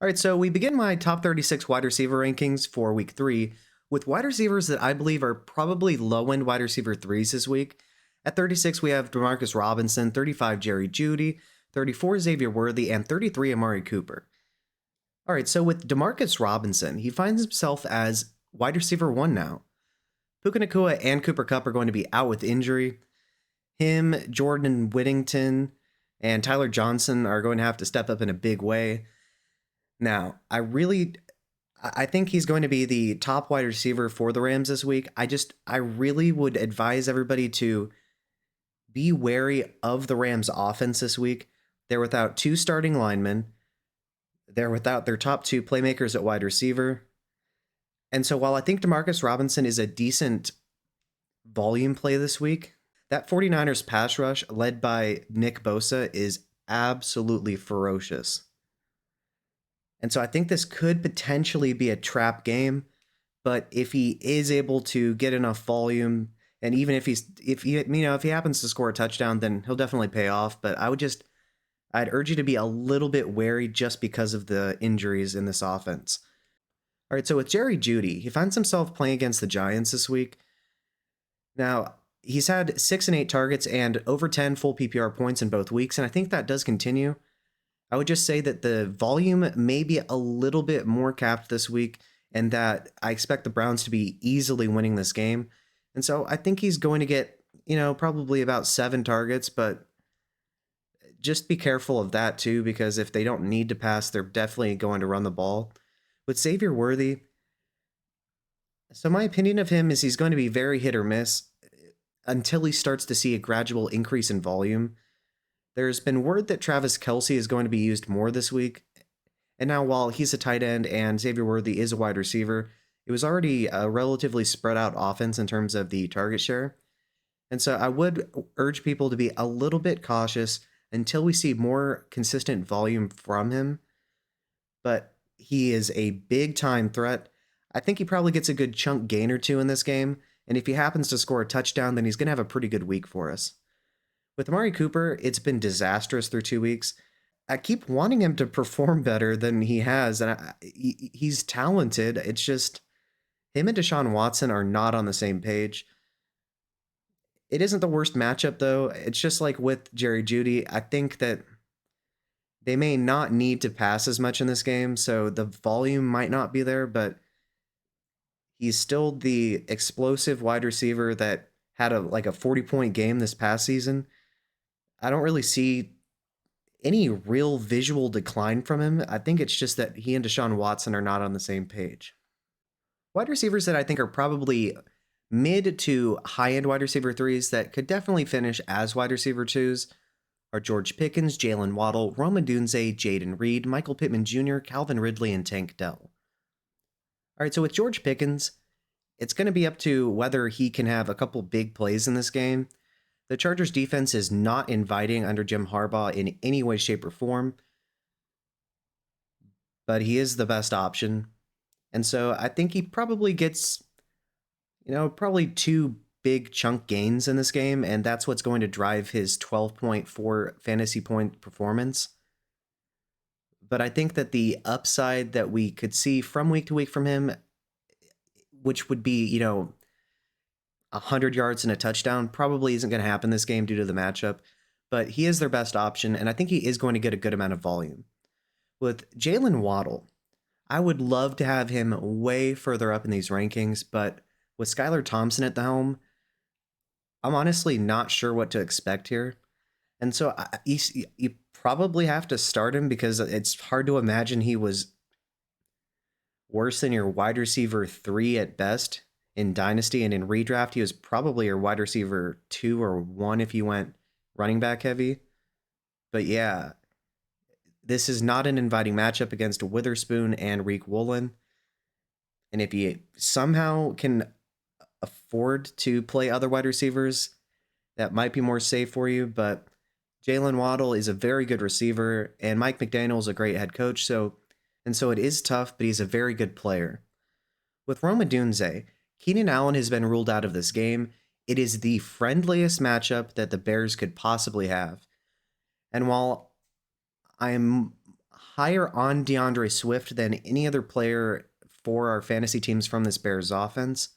All right, so we begin my top 36 wide receiver rankings for week 3 with wide receivers that I believe are probably low end wide receiver threes this week. At 36, we have Demarcus Robinson, 35, Jerry Jeudy, 34, Xavier Worthy, and 33, Amari Cooper. All right, so with Demarcus Robinson, he finds himself as wide receiver 1 now. Puka Nacua and Cooper Kupp are going to be out with injury. Him, Jordan Whittington, and Tyler Johnson are going to have to step up in a big way. Now, I think he's going to be the top wide receiver for the Rams this week. I really would advise everybody to be wary of the Rams offense this week. They're without 2 starting linemen. They're without their top 2 playmakers at wide receiver. And so while I think Demarcus Robinson is a decent volume play this week, that 49ers pass rush led by Nick Bosa is absolutely ferocious. And so I think this could potentially be a trap game, but if he is able to get enough volume, and even if he happens to score a touchdown, then he'll definitely pay off. But I'd urge you to be a little bit wary just because of the injuries in this offense. All right, so with Jerry Jeudy, he finds himself playing against the Giants this week. Now, he's had 6 and 8 targets and over 10 full PPR points in both weeks, and I think that does continue. I would just say that the volume may be a little bit more capped this week, and that I expect the Browns to be easily winning this game. And so I think he's going to get, probably about 7 targets, but just be careful of that too, because if they don't need to pass, they're definitely going to run the ball. With Xavier Worthy, so my opinion of him is he's going to be very hit or miss until he starts to see a gradual increase in volume. There's been word that Travis Kelce is going to be used more this week. And now while he's a tight end and Xavier Worthy is a wide receiver, it was already a relatively spread out offense in terms of the target share. And so I would urge people to be a little bit cautious until we see more consistent volume from him. But he is a big time threat. I think he probably gets a good chunk gain or 2 in this game. And if he happens to score a touchdown, then he's going to have a pretty good week for us. With Amari Cooper, it's been disastrous through 2 weeks. I keep wanting him to perform better than he has, and he's talented. It's just him and Deshaun Watson are not on the same page. It isn't the worst matchup, though. It's just like with Jerry Jeudy. I think that they may not need to pass as much in this game, so the volume might not be there, but he's still the explosive wide receiver that had a 40-point game this past season. I don't really see any real visual decline from him. I think it's just that he and Deshaun Watson are not on the same page. Wide receivers that I think are probably mid to high-end wide receiver 3s that could definitely finish as wide receiver 2s are George Pickens, Jalen Waddle, Rome Odunze, Jaden Reed, Michael Pittman Jr., Calvin Ridley, and Tank Dell. All right, so with George Pickens, it's going to be up to whether he can have a couple big plays in this game. The Chargers defense is not inviting under Jim Harbaugh in any way, shape, or form, but he is the best option. And so I think he probably gets, probably 2 big chunk gains in this game, and that's what's going to drive his 12.4 fantasy point performance. But I think that the upside that we could see from week to week from him, which would be, 100 yards and a touchdown, probably isn't going to happen this game due to the matchup, but he is their best option, and I think he is going to get a good amount of volume. With Jalen Waddle, I would love to have him way further up in these rankings, but with Skylar Thompson at the helm, I'm honestly not sure what to expect here. And so you probably have to start him because it's hard to imagine he was worse than your wide receiver 3 at best. In Dynasty and in Redraft, he was probably your wide receiver 2 or 1 if you went running back heavy. But yeah, this is not an inviting matchup against Witherspoon and Reek Woolen. And if you somehow can afford to play other wide receivers, that might be more safe for you. But Jalen Waddle is a very good receiver, and Mike McDaniel is a great head coach. So it is tough, but he's a very good player. With Rome Odunze, Keenan Allen has been ruled out of this game. It is the friendliest matchup that the Bears could possibly have. And while I am higher on DeAndre Swift than any other player for our fantasy teams from this Bears offense.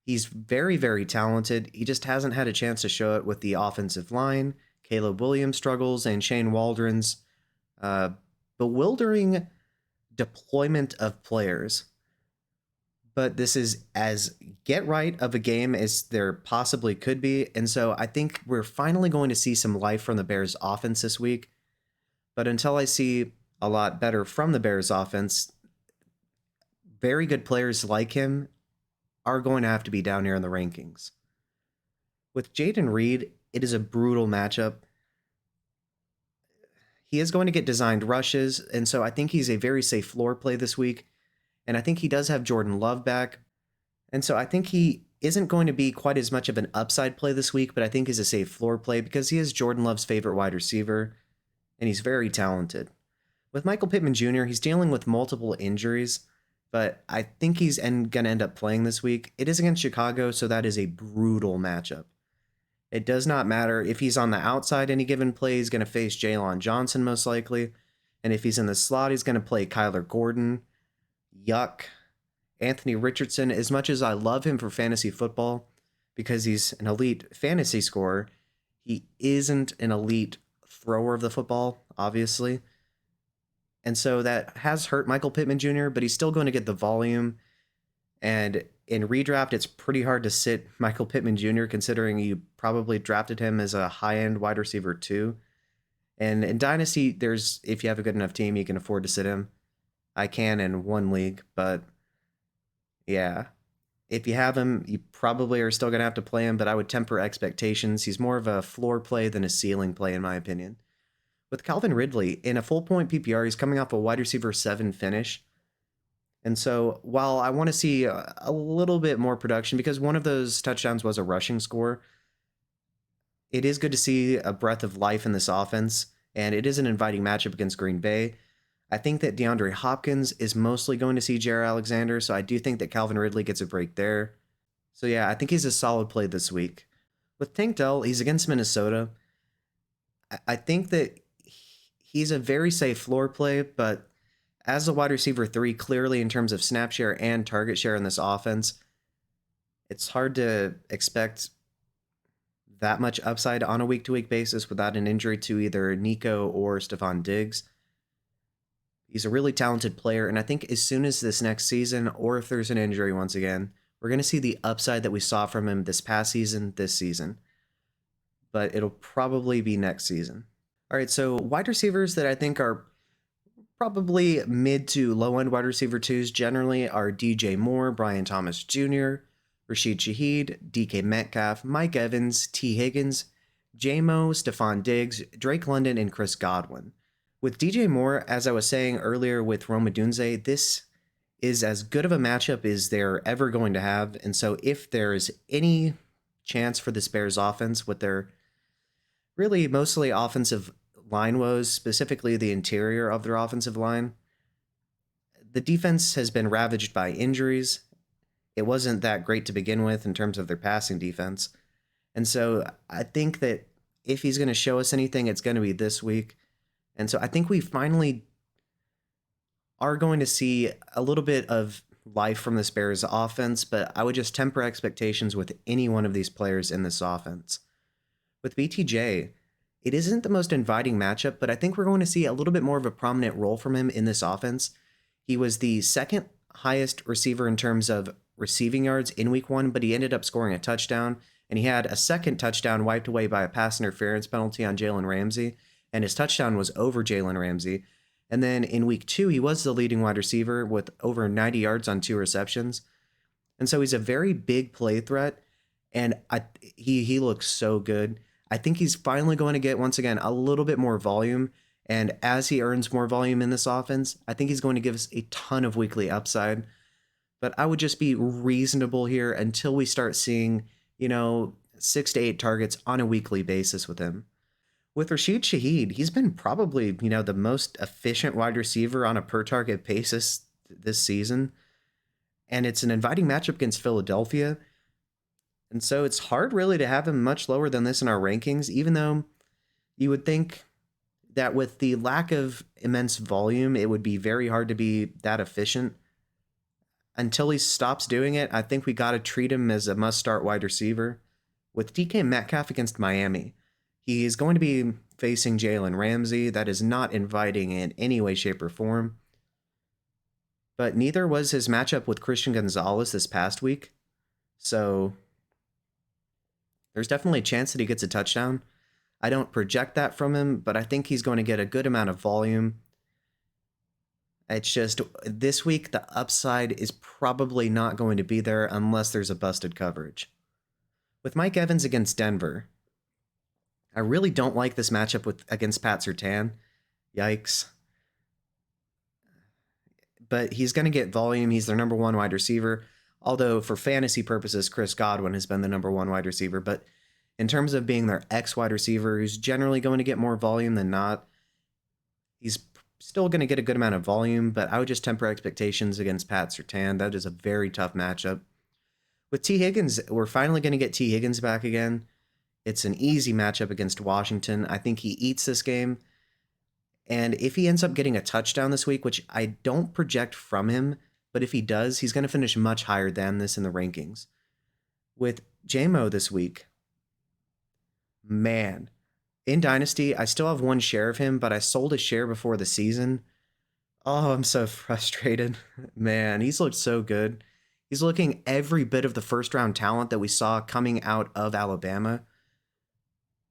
He's very, very talented. He just hasn't had a chance to show it with the offensive line, Caleb Williams struggles, and Shane Waldron's bewildering deployment of players. But this is as get right of a game as there possibly could be. And so I think we're finally going to see some life from the Bears offense this week. But until I see a lot better from the Bears offense, very good players like him are going to have to be down here in the rankings. With Jayden Reed, it is a brutal matchup. He is going to get designed rushes, and so I think he's a very safe floor play this week. And I think he does have Jordan Love back. And so I think he isn't going to be quite as much of an upside play this week, but I think is a safe floor play because he is Jordan Love's favorite wide receiver, and he's very talented. With Michael Pittman Jr., he's dealing with multiple injuries, but I think he's going to end up playing this week. It is against Chicago, so that is a brutal matchup. It does not matter if he's on the outside any given play, he's going to face Jaylon Johnson most likely. And if he's in the slot, he's going to play Kyler Gordon. Yuck. Anthony Richardson, as much as I love him for fantasy football because he's an elite fantasy scorer, he isn't an elite thrower of the football, obviously. And so that has hurt Michael Pittman Jr., but he's still going to get the volume. And in redraft, it's pretty hard to sit Michael Pittman Jr., considering you probably drafted him as a high-end wide receiver too. And in Dynasty, if you have a good enough team, you can afford to sit him. I can in one league, but yeah. If you have him, you probably are still going to have to play him, but I would temper expectations. He's more of a floor play than a ceiling play, in my opinion. With Calvin Ridley, in a full-point PPR, he's coming off a wide receiver 7 finish. And so while I want to see a little bit more production, because one of those touchdowns was a rushing score, it is good to see a breath of life in this offense, and it is an inviting matchup against Green Bay. I think that DeAndre Hopkins is mostly going to see Jaire Alexander, so I do think that Calvin Ridley gets a break there. So yeah, I think he's a solid play this week. With Tank Dell, he's against Minnesota. I think that he's a very safe floor play, but as a wide receiver 3, clearly in terms of snap share and target share in this offense, it's hard to expect that much upside on a week-to-week basis without an injury to either Nico or Stephon Diggs. He's a really talented player, and I think as soon as this next season, or if there's an injury once again, we're going to see the upside that we saw from him this past season, this season. But it'll probably be next season. All right, so wide receivers that I think are probably mid to low-end wide receiver 2s generally are DJ Moore, Brian Thomas Jr., Rashid Shaheed, DK Metcalf, Mike Evans, T. Higgins, J-Mo, Stephon Diggs, Drake London, and Chris Godwin. With DJ Moore, as I was saying earlier with Rome Odunze, this is as good of a matchup as they're ever going to have. And so if there's any chance for this Bears offense with their really mostly offensive line woes, specifically the interior of their offensive line, the defense has been ravaged by injuries. It wasn't that great to begin with in terms of their passing defense. And so I think that if he's going to show us anything, it's going to be this week. And so I think we finally are going to see a little bit of life from this Bears offense, but I would just temper expectations with any one of these players in this offense. With BTJ, it isn't the most inviting matchup, but I think we're going to see a little bit more of a prominent role from him in this offense. He was the second highest receiver in terms of receiving yards in week 1, but he ended up scoring a touchdown, and he had a second touchdown wiped away by a pass interference penalty on Jalen Ramsey, and his touchdown was over Jalen Ramsey. And then in week 2, he was the leading wide receiver with over 90 yards on 2 receptions. And so he's a very big play threat, and he looks so good. I think he's finally going to get, once again, a little bit more volume, and as he earns more volume in this offense, I think he's going to give us a ton of weekly upside. But I would just be reasonable here until we start seeing, 6 to 8 targets on a weekly basis with him. With Rashid Shaheed, he's been probably, the most efficient wide receiver on a per-target basis this season. And it's an inviting matchup against Philadelphia. And so it's hard really to have him much lower than this in our rankings, even though you would think that with the lack of immense volume, it would be very hard to be that efficient. Until he stops doing it, I think we got to treat him as a must-start wide receiver. With DK Metcalf against Miami, he is going to be facing Jalen Ramsey. That is not inviting in any way, shape, or form. But neither was his matchup with Christian Gonzalez this past week. So there's definitely a chance that he gets a touchdown. I don't project that from him, but I think he's going to get a good amount of volume. It's just this week, the upside is probably not going to be there unless there's a busted coverage. With Mike Evans against Denver, I really don't like this matchup against Pat Surtain. Yikes. But he's going to get volume. He's their number one wide receiver. Although for fantasy purposes, Chris Godwin has been the number one wide receiver. But in terms of being their X wide receiver, who's generally going to get more volume than not, he's still going to get a good amount of volume. But I would just temper expectations against Pat Surtain. That is a very tough matchup. With T. Higgins, we're finally going to get T. Higgins back again. It's an easy matchup against Washington. I think he eats this game. And if he ends up getting a touchdown this week, which I don't project from him, but if he does, he's going to finish much higher than this in the rankings. With JMO this week, man, in Dynasty, I still have one share of him, but I sold a share before the season. Oh, I'm so frustrated. Man, he's looked so good. He's looking every bit of the first-round talent that we saw coming out of Alabama.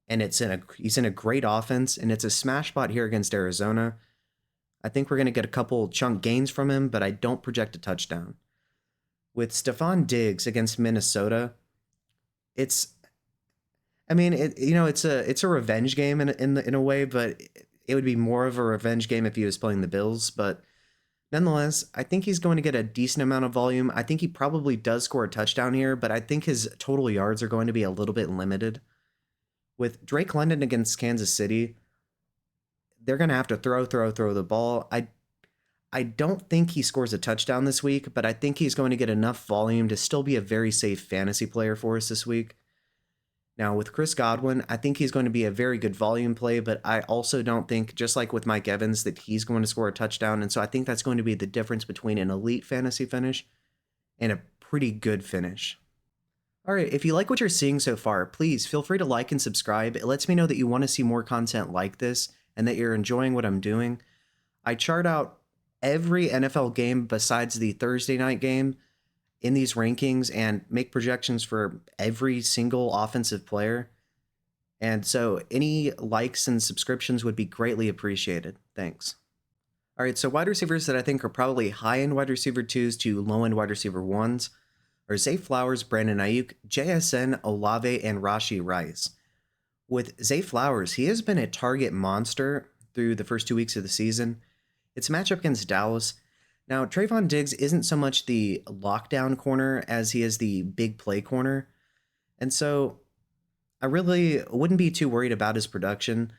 And he's in a great offense, and it's a smash spot here against Arizona. I think we're going to get a couple chunk gains from him, but I don't project a touchdown. With Stephon Diggs against Minnesota, it's a revenge game in a way, but it would be more of a revenge game if he was playing the Bills. But nonetheless, I think he's going to get a decent amount of volume. I think he probably does score a touchdown here, but I think his total yards are going to be a little bit limited. With Drake London against Kansas City, they're going to have to throw the ball. I don't think he scores a touchdown this week, but I think he's going to get enough volume to still be a very safe fantasy player for us this week. Now, with Chris Godwin, I think he's going to be a very good volume play, but I also don't think, just like with Mike Evans, that he's going to score a touchdown. And so I think that's going to be the difference between an elite fantasy finish and a pretty good finish. All right, if you like what you're seeing so far, please feel free to like and subscribe. It lets me know that you want to see more content like this and that you're enjoying what I'm doing. I chart out every NFL game besides the Thursday night game in these rankings and make projections for every single offensive player. And so any likes and subscriptions would be greatly appreciated. Thanks. All right, so wide receivers that I think are probably high-end wide receiver 2s to low-end wide receiver 1s are Zay Flowers, Brandon Ayuk, JSN, Olave, and Rashee Rice. With Zay Flowers, he has been a target monster through the first 2 weeks of the season. It's a matchup against Dallas. Now, Trayvon Diggs isn't so much the lockdown corner as he is the big play corner. And so I really wouldn't be too worried about his production.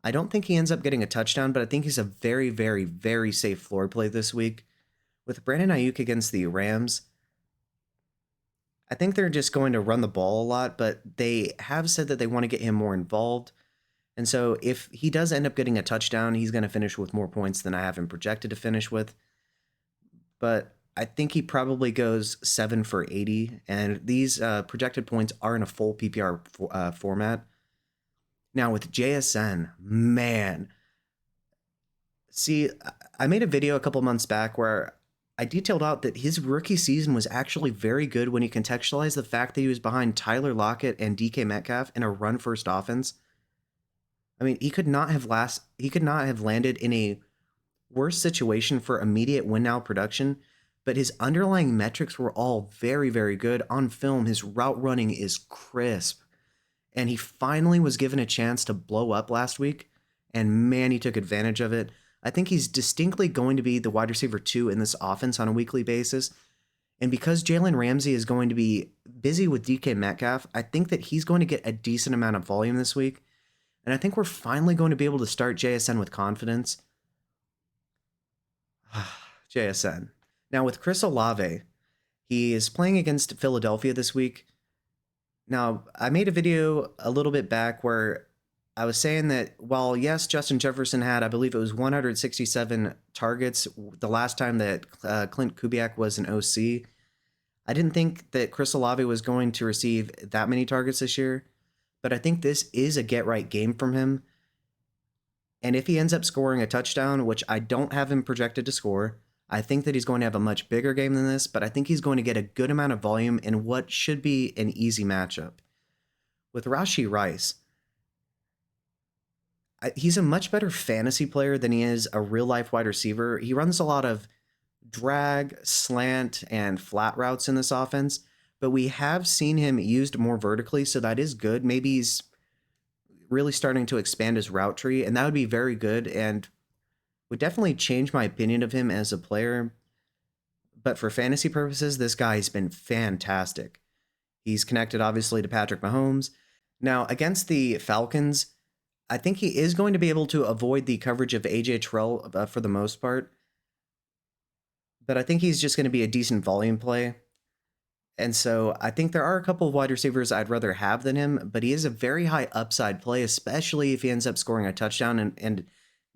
I don't think he ends up getting a touchdown, but I think he's a very, very, very safe floor play this week. With Brandon Ayuk against the Rams, I think they're just going to run the ball a lot, but they have said that they want to get him more involved. And so if he does end up getting a touchdown, he's going to finish with more points than I have him projected to finish with. But I think he probably goes 7 for 80, and these projected points are in a full PPR format. Now with JSN, man. See, I made a video a couple months back where I detailed out that his rookie season was actually very good when you contextualize the fact that he was behind Tyler Lockett and DK Metcalf in a run-first offense. I mean, he could not have landed in a worse situation for immediate win-now production, but his underlying metrics were all very, very good. On film, his route running is crisp, and he finally was given a chance to blow up last week, and man, he took advantage of it. I think he's distinctly going to be the wide receiver 2 in this offense on a weekly basis. And because Jalen Ramsey is going to be busy with DK Metcalf, I think that he's going to get a decent amount of volume this week. And I think we're finally going to be able to start JSN with confidence. JSN. Now with Chris Olave, he is playing against Philadelphia this week. Now, I made a video a little bit back where I was saying that while, yes, Justin Jefferson had, I believe it was 167 targets the last time that Clint Kubiak was an OC, I didn't think that Chris Olave was going to receive that many targets this year, but I think this is a get right game from him. And if he ends up scoring a touchdown, which I don't have him projected to score, I think that he's going to have a much bigger game than this, but I think he's going to get a good amount of volume in what should be an easy matchup. With Rashee Rice, he's a much better fantasy player than he is a real life wide receiver. He runs a lot of drag, slant, and flat routes in this offense, but we have seen him used more vertically, so that is good. Maybe he's really starting to expand his route tree, and that would be very good and would definitely change my opinion of him as a player. But for fantasy purposes, this guy's been fantastic. He's connected, obviously, to Patrick Mahomes. Now, against the Falcons, I think he is going to be able to avoid the coverage of AJ Terrell for the most part. But I think he's just going to be a decent volume play. And so I think there are a couple of wide receivers I'd rather have than him, but he is a very high upside play, especially if he ends up scoring a touchdown and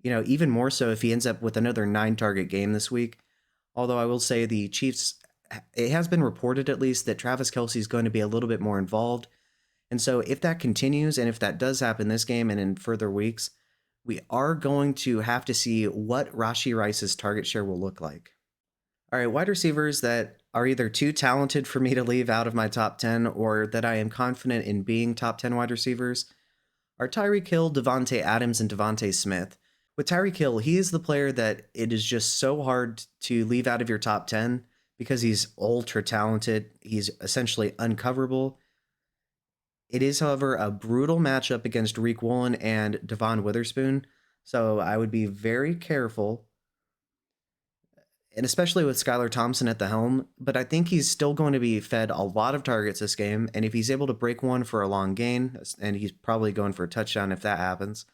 even more so if he ends up with another 9-target game this week. Although I will say the Chiefs, it has been reported at least that Travis Kelce is going to be a little bit more involved. And so if that continues, and if that does happen this game and in further weeks, we are going to have to see what Rashee Rice's target share will look like. All right, wide receivers that are either too talented for me to leave out of my top 10 or that I am confident in being top 10 wide receivers are Tyreek Hill, Davante Adams, and Devontae Smith. With Tyreek Hill, he is the player that it is just so hard to leave out of your top 10 because he's ultra talented. He's essentially uncoverable. It is, however, a brutal matchup against Tariq Woolen and Devon Witherspoon, so I would be very careful, and especially with Skylar Thompson at the helm, but I think he's still going to be fed a lot of targets this game, and if he's able to break one for a long gain, and he's probably going for a touchdown if that happens,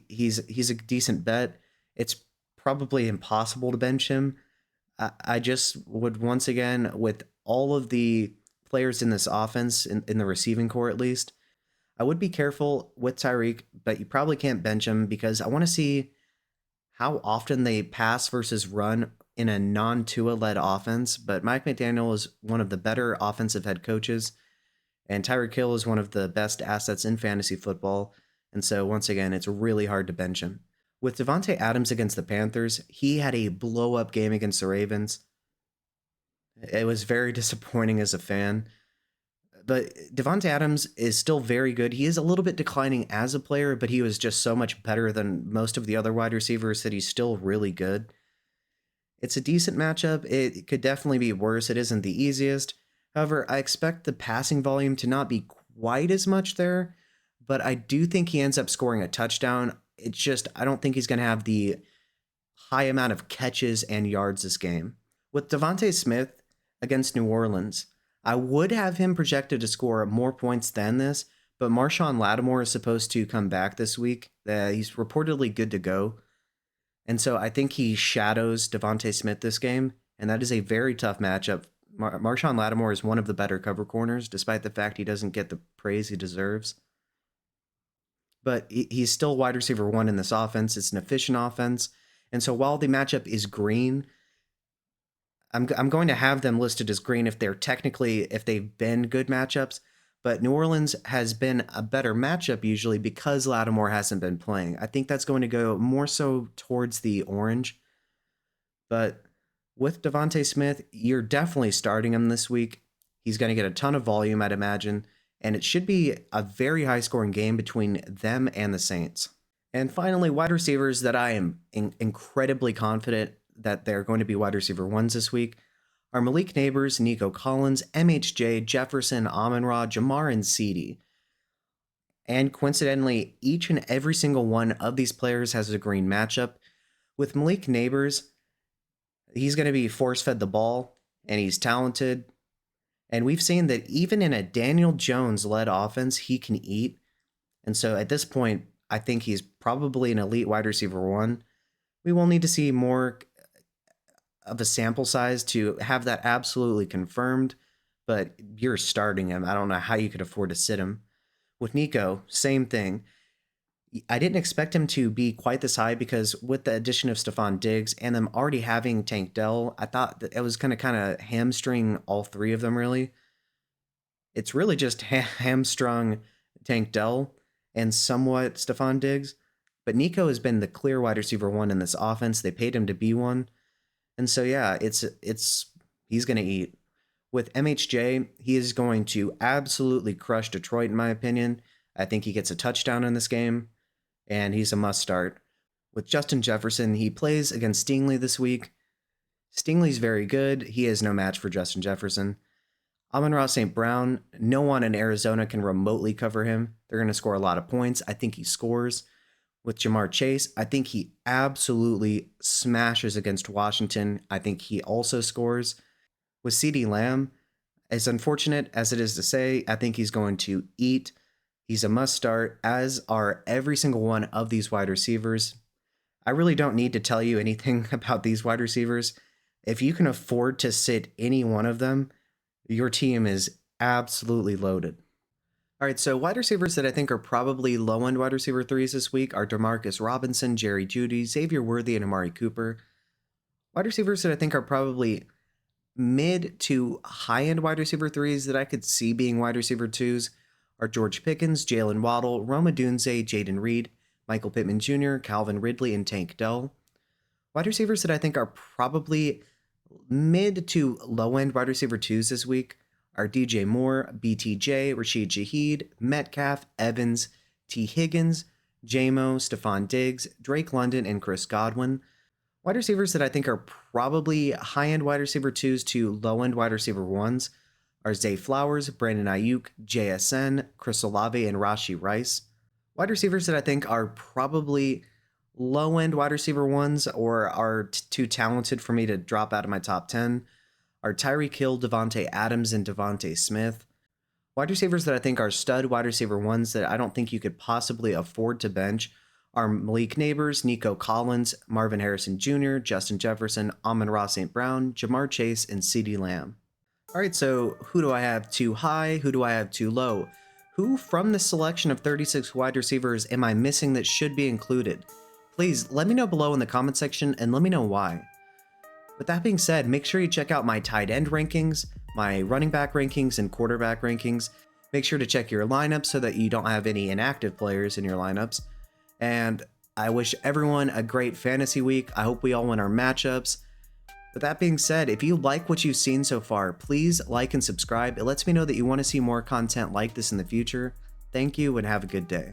he's a decent bet. It's probably impossible to bench him. I just would, once again, with all of the players in this offense, in the receiving core at least, I would be careful with Tyreek, but you probably can't bench him because I want to see how often they pass versus run in a non-Tua led offense. But Mike McDaniel is one of the better offensive head coaches, and Tyreek Hill is one of the best assets in fantasy football. And so once again, it's really hard to bench him. With Davante Adams against the Panthers, he had a blow-up game against the Ravens. It was very disappointing as a fan. But Davante Adams is still very good. He is a little bit declining as a player, but he was just so much better than most of the other wide receivers that he's still really good. It's a decent matchup. It could definitely be worse. It isn't the easiest. However, I expect the passing volume to not be quite as much there, but I do think he ends up scoring a touchdown. It's just, I don't think he's going to have the high amount of catches and yards this game. With Devontae Smith against New Orleans, I would have him projected to score more points than this, but Marshawn Lattimore is supposed to come back this week. He's reportedly good to go. And so I think he shadows Devontae Smith this game, and that is a very tough matchup. Marshawn Lattimore is one of the better cover corners, despite the fact he doesn't get the praise he deserves. But he's still wide receiver 1 in this offense. It's an efficient offense. And so while the matchup is green, I'm going to have them listed as green if they've been good matchups, but New Orleans has been a better matchup usually because Lattimore hasn't been playing. I think that's going to go more so towards the orange, but with Devontae Smith, you're definitely starting him this week. He's going to get a ton of volume, I'd imagine, and it should be a very high-scoring game between them and the Saints. And finally, wide receivers that I am incredibly confident that they're going to be wide receiver 1s this week are Malik Nabers, Nico Collins, MHJ, Jefferson, Amon-Ra, Jamar, and CeeDee. And coincidentally, each and every single one of these players has a green matchup. With Malik Nabers, he's going to be force-fed the ball, and he's talented. And we've seen that even in a Daniel Jones-led offense, he can eat. And so at this point, I think he's probably an elite wide receiver 1. We will need to see more of a sample size to have that absolutely confirmed, but you're starting him. I don't know how you could afford to sit him. With Nico, same thing. I didn't expect him to be quite this high because with the addition of Stephon Diggs and them already having Tank Dell, I thought that it was going to kind of hamstring all three of them, really. It's really just hamstrung Tank Dell and somewhat Stephon Diggs. But Nico has been the clear wide receiver one in this offense. They paid him to be one. And so, yeah, he's going to eat. With MHJ, he is going to absolutely crush Detroit, in my opinion. I think he gets a touchdown in this game, and he's a must start. With Justin Jefferson, he plays against Stingley this week. Stingley's very good. He is no match for Justin Jefferson. Amon-Ra St. Brown, no one in Arizona can remotely cover him. They're going to score a lot of points. I think he scores. With Jamar Chase, I think he absolutely smashes against Washington. I think he also scores. With CeeDee Lamb, as unfortunate as it is to say, I think he's going to eat. He's a must start, as are every single one of these wide receivers. I really don't need to tell you anything about these wide receivers. If you can afford to sit any one of them, your team is absolutely loaded. All right, so wide receivers that I think are probably low-end wide receiver threes this week are Demarcus Robinson, Jerry Jeudy, Xavier Worthy, and Amari Cooper. Wide receivers that I think are probably mid to high-end wide receiver threes that I could see being wide receiver twos are George Pickens, Jalen Waddle, Rome Odunze, Jaden Reed, Michael Pittman Jr., Calvin Ridley, and Tank Dell. Wide receivers that I think are probably mid to low-end wide receiver twos this week are DJ Moore, BTJ, Rashid Shaheed, Metcalf, Evans, T. Higgins, J-Mo, Stephon Diggs, Drake London, and Chris Godwin. Wide receivers that I think are probably high-end wide receiver twos to low-end wide receiver ones are Zay Flowers, Brandon Ayuk, JSN, Chris Olave, and Rashee Rice. Wide receivers that I think are probably low-end wide receiver ones or are too talented for me to drop out of my top 10 are Tyreek Hill, Devontae Adams, and Devontae Smith. Wide receivers that I think are stud wide receiver ones that I don't think you could possibly afford to bench are Malik Neighbors, Nico Collins, Marvin Harrison Jr., Justin Jefferson, Amon-Ra St. Brown, Jamar Chase, and CeeDee Lamb. All right, so who do I have too high? Who do I have too low? Who from this selection of 36 wide receivers am I missing that should be included? Please let me know below in the comment section and let me know why. With that being said, make sure you check out my tight end rankings, my running back rankings, and quarterback rankings. Make sure to check your lineup so that you don't have any inactive players in your lineups. And I wish everyone a great fantasy week. I hope we all win our matchups. With that being said, if you like what you've seen so far, please like and subscribe. It lets me know that you want to see more content like this in the future. Thank you and have a good day.